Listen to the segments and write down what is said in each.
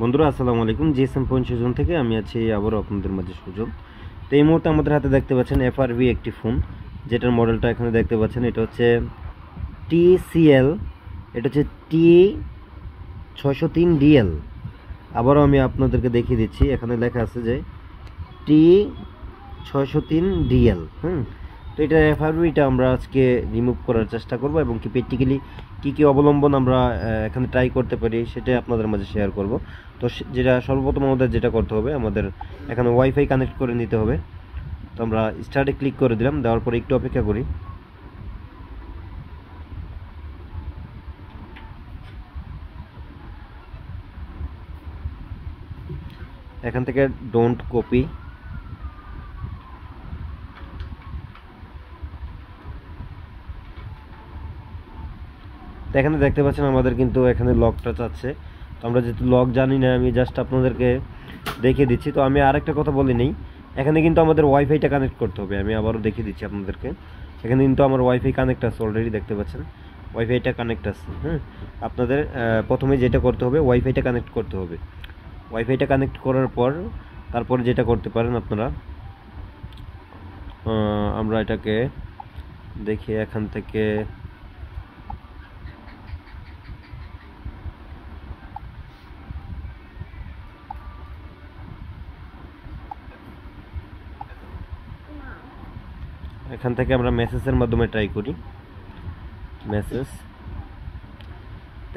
বন্ধুরা আসসালামু আলাইকুম। জিএসএম পয়েন্ট সুজন থেকে আমি আছি আবারও আপনাদের মাঝে সুজন। তো এই মুহূর্তে আমাদের হাতে দেখতে পাচ্ছেন FRV একটি ফোন, যেটার মডেলটা এখানে দেখতে পাচ্ছেন। এটা হচ্ছে TCL, এটা হচ্ছে T603DL। আবারও আমি আপনাদেরকে দেখিয়ে দিচ্ছি, এখানে লেখা আছে যে T603DL। তো এটা FRVটা আমরা আজকে রিমুভ করার চেষ্টা করব এবং কি প্র্যাকটিক্যালি কী অবলম্বন আমরা এখানে ট্রাই করতে পারি সেটাই আপনাদের মাঝে শেয়ার করব। তো যেটা সর্বপ্রথম আমাদের যেটা করতে হবে, আমাদের এখানে ওয়াইফাই কানেক্ট করে নিতে হবে। তো আমরা স্টার্টে ক্লিক করে দিলাম, দেওয়ার পরে একটু অপেক্ষা করি। এখান থেকে ডোন্ট কপি, তো এখানে দেখতে পাচ্ছেন আমাদের কিন্তু এখানে লকটা চাচ্ছে। তো আমরা যেহেতু লক জানি না, আমি জাস্ট আপনাদেরকে দেখিয়ে দিচ্ছি। তো আমি আরেকটা কথা বলি নেই, এখানে কিন্তু আমাদের ওয়াইফাইটা কানেক্ট করতে হবে। আমি আবারও দেখিয়ে দিচ্ছি আপনাদেরকে, এখানে কিন্তু আমার ওয়াইফাই কানেক্ট আছে, অলরেডি দেখতে পাচ্ছেন ওয়াইফাইটা কানেক্ট আছে। আপনাদের প্রথমে যেটা করতে হবে, ওয়াইফাইটা কানেক্ট করতে হবে। ওয়াইফাইটা কানেক্ট করার পর তারপরে যেটা করতে পারেন আপনারা, আমরা এটাকে দেখি এখান থেকে আমরা মেসেজের মাধ্যমে ট্রাই করি। মেসেজ,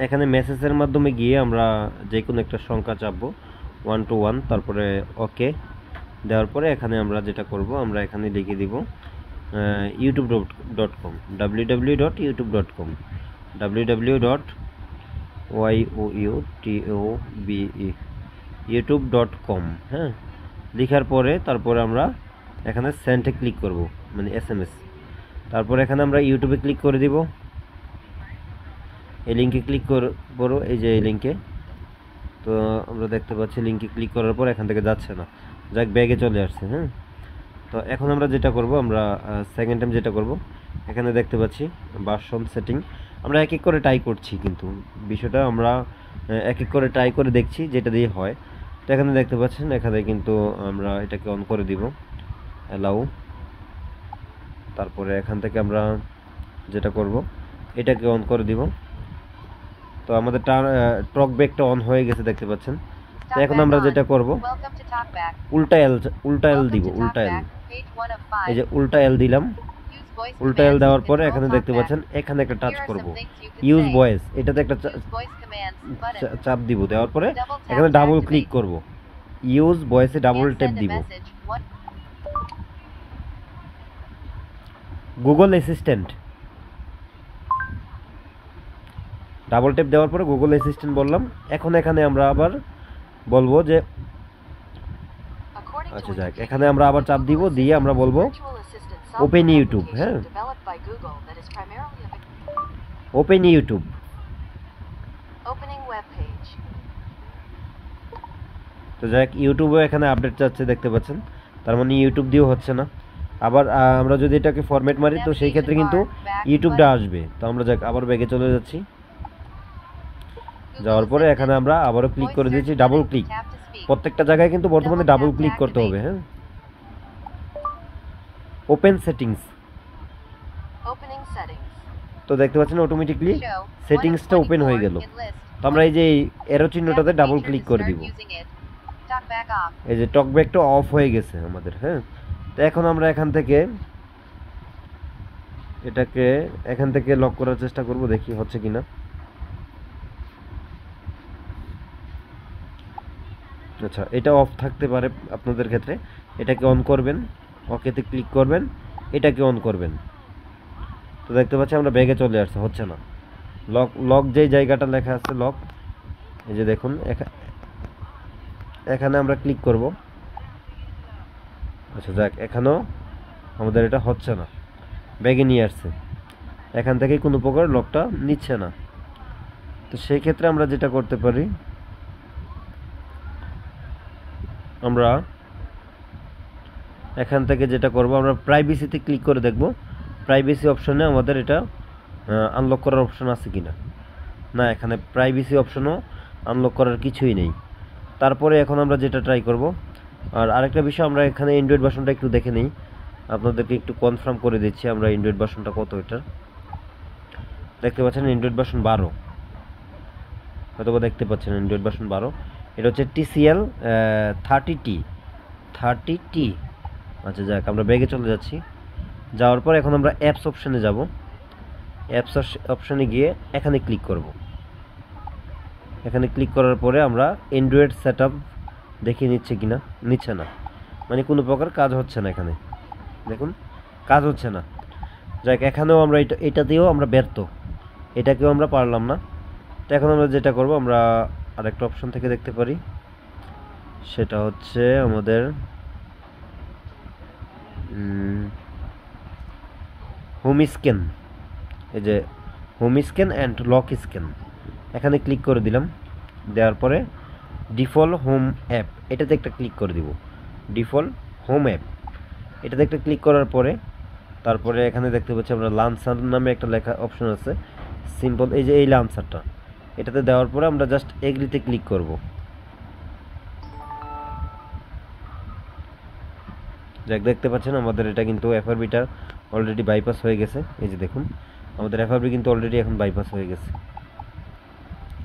এখানে মেসেজের মাধ্যমে গিয়ে আমরা যে কোনো একটা সংখ্যা চাপবো 1 to 1, তারপরে ওকে দেওয়ার পরে এখানে আমরা যেটা করব, আমরা এখানে লিখে দিব youtube.com, www.youtube.com, youtube.com। হ্যাঁ, লেখার পরে তারপরে আমরা এখানে সেন্ডে ক্লিক করব, মানে SMS। তারপর এখানে আমরা ইউটিউবে ক্লিক করে দিব, এই লিঙ্কে ক্লিক করবো, এই যে এই লিঙ্কে। তো আমরা দেখতে পাচ্ছি লিঙ্কে ক্লিক করার পর এখান থেকে যাচ্ছে না, যাক ব্যাগে চলে আসছে। তো এখন আমরা যেটা করব, আমরা সেকেন্ড টাইম যেটা করব, এখানে দেখতে পাচ্ছি ভার্সন সেটিং। আমরা এক এক করে ট্রাই করছি, কিন্তু বিষয়টা আমরা এক এক করে ট্রাই করে দেখছি যেটা দিয়ে হয়। তো এখানে দেখতে পাচ্ছেন, এখানে কিন্তু আমরা এটাকে অন করে দিব, অ্যালাউ। তারপরে এখান থেকে আমরা যেটা করব, এটাকে অন করে দিব। তো আমাদের টকব্যাকটা অন হয়ে গেছে দেখতে পাচ্ছেন। তো এখন আমরা যেটা করব, উল্টা এল দিব, উল্টা এল, এই যে উল্টা এল দিলাম। উল্টা এল দেওয়ার পরে এখানে দেখতে পাচ্ছেন, এখানে একটা টাচ করব, ইউজ ভয়েস, এটাতে একটা চাপ দিব। দেওয়ার পরে এখানে ডাবল ক্লিক করব, ইউজ ভয়েসে ডাবল ট্যাপ দিব। গুগল অ্যাসিস্ট্যান্ট, ডাবল ট্যাপ দেওয়ার পরে গুগল অ্যাসিস্ট্যান্ট বললাম। এখন এখানে আমরা আবার বলবো যে, আচ্ছা যাক, এখানে আমরা আবার চাপ দিব, দিয়ে আমরা বলবো ওপেন ইউটিউব। হ্যাঁ, ওপেন ইউটিউব। তো যাক, ইউটিউবে এখানে আপডেট চাচ্ছে দেখতে পাচ্ছেন, তার মানে ইউটিউব দিয়েও হচ্ছে না। আবার আমরা যদি এটাকে ফরম্যাট মারি, তো সেই ক্ষেত্রে কিন্তু ইউটিউবটা আসবে। তো আমরা যাক আবার ব্যাগে চলে যাচ্ছি, যাওয়ার পরে এখানে আমরা আবারও ক্লিক করে দিয়েছি, ডাবল ক্লিক। প্রত্যেকটা জায়গায় কিন্তু বর্তমানে ডাবল ক্লিক করতে হবে। হ্যাঁ, ওপেন সেটিংস। তো দেখতে পাচ্ছেন অটোমেটিকলি সেটিংসটা ওপেন হয়ে গেল। তো আমরা এই যে এরো চিহ্নটাতে ডাবল ক্লিক করে দিব, এই যে টকব্যাকটা অফ হয়ে গেছে আমাদের। হ্যাঁ, তো এখন আমরা এখান থেকে এটাকে এখান থেকে লক করার চেষ্টা করব, দেখি হচ্ছে কিনা। আচ্ছা, এটা অফ থাকতে পারে আপনাদের ক্ষেত্রে, এটাকে অন করবেন, ওকেতে ক্লিক করবেন, এটাকে অন করবেন। তো দেখতে পাচ্ছি আমরা ব্যাগে চলে আসছে, হচ্ছে না। লক যেই জায়গাটা লেখা আছে লক, এই যে দেখুন এখানে আমরা ক্লিক করব। আচ্ছা যাক, এখানেও আমাদের এটা হচ্ছে না, ব্যাগে নিয়ে আসছে, এখান থেকে কোনো প্রকার লকটা নিচ্ছে না। তো সেই ক্ষেত্রে আমরা যেটা করতে পারি, আমরা এখান থেকে যেটা করব, আমরা প্রাইভেসিতে ক্লিক করে দেখব, প্রাইভেসি অপশনে আমাদের এটা আনলক করার অপশন আছে কিনা। না, এখানে প্রাইভেসি অপশনও আনলক করার কিছুই নেই। তারপরে এখন আমরা যেটা ট্রাই করব, আর আরেকটা বিষয়, আমরা এখানে অ্যান্ড্রয়েড ভার্সনটা একটু দেখে নিই, আপনাদেরকে একটু কনফার্ম করে দিচ্ছি আমরা অ্যান্ড্রয়েড ভার্সনটা কত। এটার দেখতে পাচ্ছেন অ্যান্ড্রয়েড ভার্সন 12, হয়তো দেখতে পাচ্ছেন অ্যান্ড্রয়েড ভার্সন 12। এটা হচ্ছে TCL 30T। আচ্ছা যাক, আমরা ব্যাগে চলে যাচ্ছি। যাওয়ার পর এখন আমরা অ্যাপস অপশানে যাব। অ্যাপস অপশানে গিয়ে এখানে ক্লিক করব। এখানে ক্লিক করার পরে আমরা অ্যান্ড্রয়েড সেটআপ দেখে নিচ্ছে কিনা, নিচ্ছে না, মানে কোনো প্রকার কাজ হচ্ছে না। এখানে দেখুন কাজ হচ্ছে না। যাক, এখানেও আমরা এটাতেও আমরা ব্যর্থ, এটাকেও আমরা পারলাম না। তো এখন আমরা যেটা করব, আমরা আরেকটা অপশন থেকে দেখতে পারি, সেটা হচ্ছে আমাদের হোম স্ক্যান। এই যে home scan and lock scan, এখানে ক্লিক করে দিলাম। দেওয়ার পরে ডিফল্ট হোম অ্যাপ, এটাতে একটা ক্লিক করে দিব। ডিফল্ট হোম অ্যাপ, এটাতে একটা ক্লিক করার পরে তারপরে এখানে দেখতে পাচ্ছি আমরা লান্সার নামে একটা লেখা অপশন আছে, সিম্পল। এই যে এই লান্সারটা, এটাতে দেওয়ার পরে আমরা জাস্ট এগ্রিতে ক্লিক করব। যাক, দেখতে পাচ্ছেন আমাদের এটা কিন্তু এফআরবিটা অলরেডি বাইপাস হয়ে গেছে। এই যে দেখুন, আমাদের এফআরবি কিন্তু অলরেডি এখন বাইপাস হয়ে গেছে।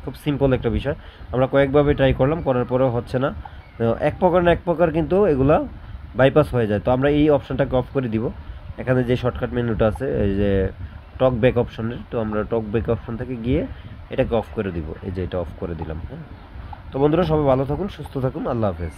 খুব সিম্পল একটা বিষয়, আমরা কয়েকভাবে ট্রাই করলাম, করার পরেও হচ্ছে না। এক প্রকার না এক প্রকার কিন্তু এগুলা বাইপাস হয়ে যায়। তো আমরা এই অপশনটাকে অফ করে দিব। এখানে যে শর্টকাট মেনুটা আছে, এই যে টক ব্যাক অপশনের, তো আমরা টক ব্যাক অপশন থেকে গিয়ে এটাকে অফ করে দিব। এই যে এটা অফ করে দিলাম। হ্যাঁ, তো বন্ধুরা সবাই ভালো থাকুন, সুস্থ থাকুন, আল্লাহ হাফেজ।